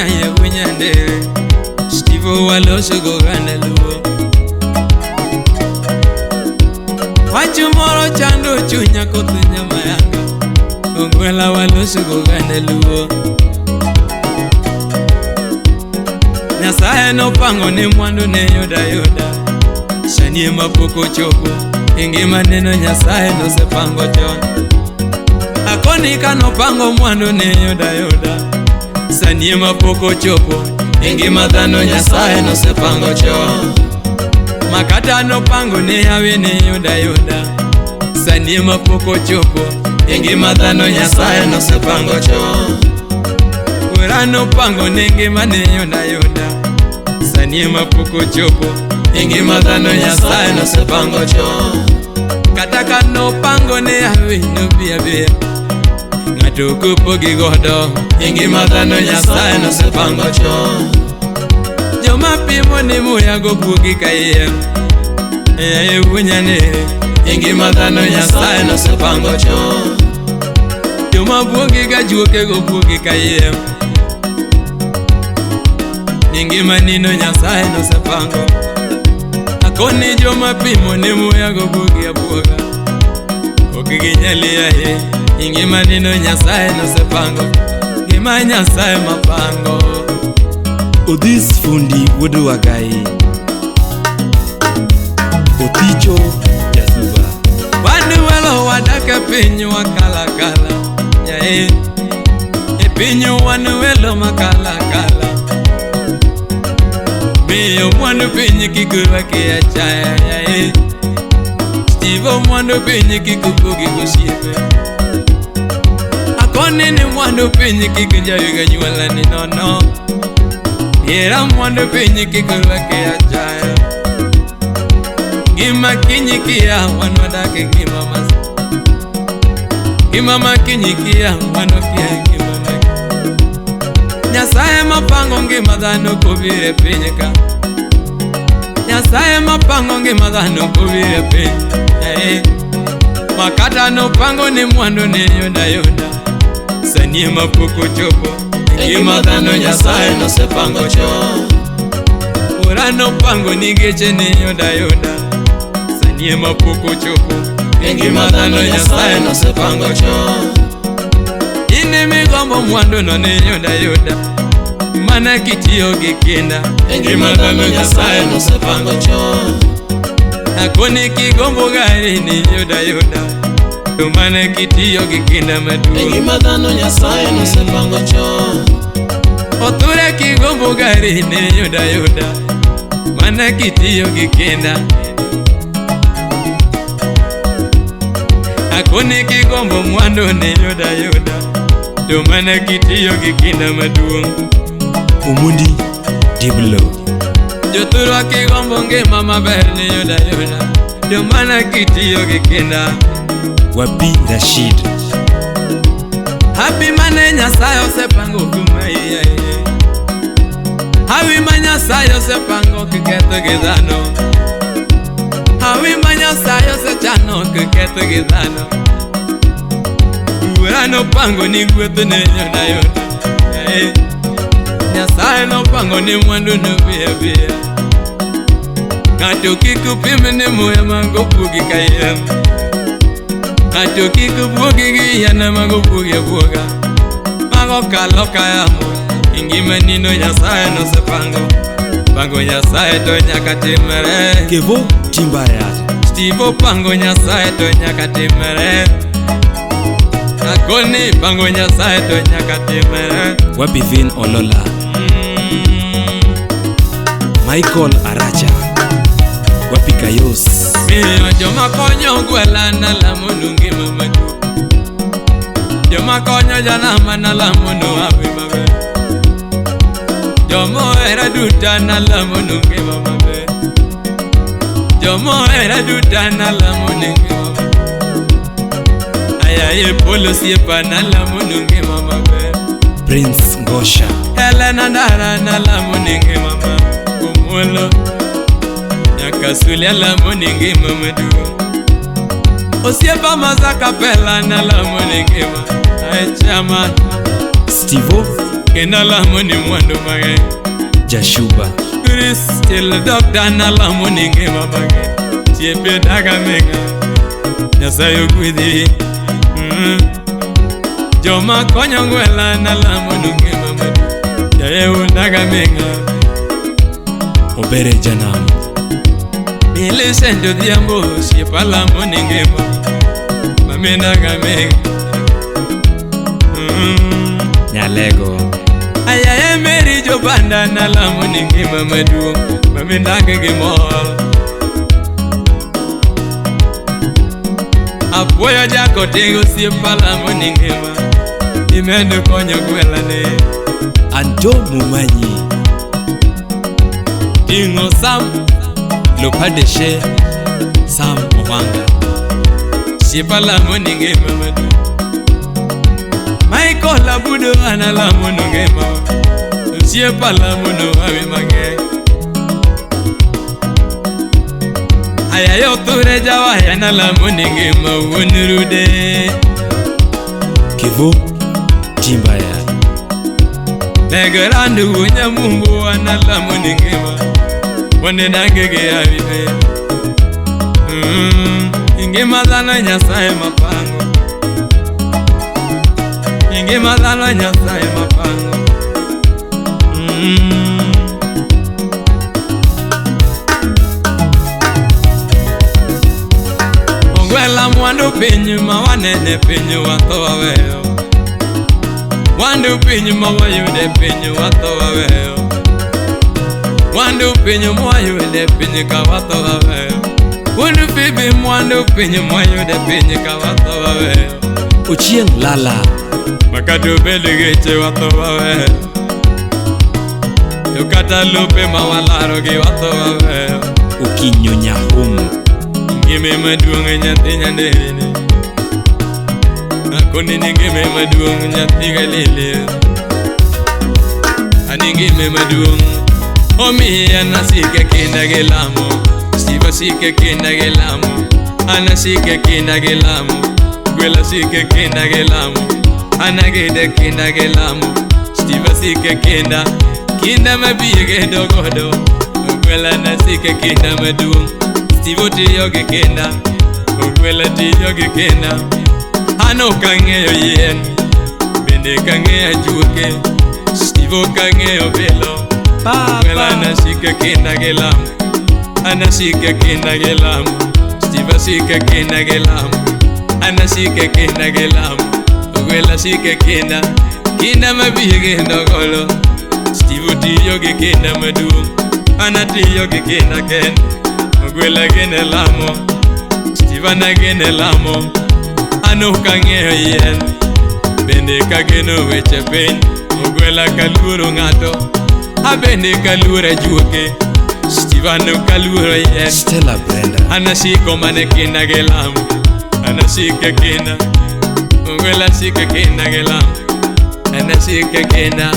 winya ye winya ndere Stevo walosugo gana luo Wachu moro chando chunya kote nyama yanga Ongwela walosugo gana luo Nyasaye no pango ni mwandu ne yoda yoda Shanie mapoko chopo Ingi maneno Nyasaye no se pango chon Akoni kano pango mwandu ne yoda yoda Shanie mapoko chopo Ingi madhano Nyasaye no se pango chon Makata no pango ne yawe ne yoda yoda Shanie mapoko chopo Ingi madhano Nyasaye no se pango chon Urano pango nenge mane yoda yoda Sanie mapoko chopo Ingi madhano Nyasaye no se pango chon Kataka no pango ne yawe no bia bia Ngato kupo gigodo Ingi madhano Nyasaye no se pango chon Joma pimo ni muya go bugi kaye Eye wunyane Ingi madhano Nyasaye no se pango chon Joma bugi gajuke go bugi kaye Ingi manino Nyasaye no se pango Akoni joma pimo ni muya go bugi ya buga Okiginyali ya he Ingi manino Nyasaye no se pango Ngima Nyasaye mapango Odis fundi wudu wagai Oticho Yasuba Wanu welo wadaka pinyu wakala kala Yae Epinyu wanu welo makala kala Miyo mwanu pinyi kikuwa kia chaya yae Stevo mwanu pinyi kikubugi kushibe Akoni ni mwanu pinyi kikuja yuga nyuala ni nono Yera mwanu pinyi kikuwa kia chaya Ngima kinyi kia wanu wadake ngima masi Ngima makinyi kia wanu kia ngima maki Nyasaye mapango ngima dhano kubire pinyika Nyasaye mapango ngima dhano kubire pinyika Makata no pango ni mwandu ni yoda yoda Sanie mapoko chopo Ngima dhano Nyasaye no se pango chon Ura no pango ni geche ni yoda yoda Sanie mapoko chopo Ngima dhano Nyasaye no se pango chon Ine migombo mwandu no ni yoda yoda Mana kitiyo gikinda Ngima dhano Nyasaye no se pango chon Akoni kigombo gari ni yoda yoda Mana kitiyo gikinda madu Ngima dhano Nyasaye no se pango chon Oture kigombo gari ni yoda yoda Mana kitiyo gikinda Akoni kigombo mwandu ni yoda yoda Mana kitiyo gikinda madu Umundi Diblo Joturu wa kigombo ngima maber ni yoda yoda Mana kitiyo gikinda Wabi Rashid Happy mane Nyasaye osepango kuma iya Hawi ma Nyasaye osepango kiketo gidhano Hawi ma Nyasaye osechano kiketo gidhano Urano pango ni gwetho ne yoda yoda Nyasaye no pango ni mwandu no bia bia Ngato kikupime ni muya mango bugi kayem Ngato kikubugi giyana mango bugi ya buga Mango kalo kayamu Ingima nino Nyasaye no se pango Pango Nyasaye to nyakatimere Kevo Timbayat Stevo pango Nyasaye to nyakatimere Akoni pango Nyasaye to nyakatimere Wabi Vin Olola Michael Aracha Wapi Kayos Miyo joma konyo gwela na lamu ngima madu Joma konyo janama na lamu api mabe Jomo era duta na lamu ngima mabe Jomo era duta na lamu ngima mabe Ayaye polo siepa na lamu ngima mabe Prince Ngosha Helena Ndara na lamu ngima mabe Kumulo Nyakasulia lamu ngima madu Osiepa mazaka pela na lamu ngima Aichama Stevo kenda lamo ni mwandu mage Jashuba Chris till doctor na lamo ni ngima mage Chiepe daga menga Nyasayo kwidi Joma konyo ngwela na lamo ni ngima mage Jayewu daga menga Obere Janam Mili senjo diambo Chiepa lamo ni ngima Mame daga menga Nyalego Ayaye meri jo banda na lamo ni ngima madu Mame daga gimol Apoyo jako tego Chiepa lamo ni ngima Imedu konyo gwela ne Anto Mumanyi Dingo Sam Lopadeshe Sam Owanga Chiepa lamo ni ngima madu Michael Abudo ana lamo ni ngima Chiepa lamo no ave mage Ayayo ture jawa yana lamo ni ngima wonurude Kivu Timbaya Negerandu unya Mungu ana lamo ni ngima Wone nangege avive Ingima dhano Nyasaye mapango Ingima dhano Nyasaye mapango Ongwela mwandu pinyu mawanene pinyu wato waweyo Wandu pinyu mawayude pinyu wato waweyo Wandu pinyu mwayude pinyu kawato waweyo Wandu fibi mwandu pinyu mwayude pinyu kawato waweyo Uchieng Lala Makadu beligeche wato waweyo Yukata lupe mawalaro gi wato waweyo Ukinyonya humu Ngime maduong nyanthi nyandene Akoni ni ngime maduong nyanthi galile Ani ngime maduong Omi anasike kinda gelamo Stevo sike kinda gelamo Anasike kinda gelamo Gwela sike kinda gelamo Anagede kinda gelamo Stevo sike kinda Kinda mabige dogodo Gwela nasike kinda maduong Stevo tiyo ge kinda Gwela tiyo ge kinda Ano kangeyo yen Bende kangeyo juke Stevo kangeyo velo Gwela nasike kinda gelamo Anasike kinda gelamo Stevo sike kinda gelamo Anasike kinda gelamo Gwela sike kinda Kinda mabige ndogolo Stevo tiyo ge kinda maduong Ana tiyo ge kinda kenda Gwela gene lamo Stevo na gene lamo Ano kangeyo yen Bende kageno weche piny Gwela kaluro ngato Abende kalura juke Stevo ano kaluro yen Stella Brenda Anasiko mane kinda gelamo Anasike kinda Gwela sike kinda gelamo Anasike kinda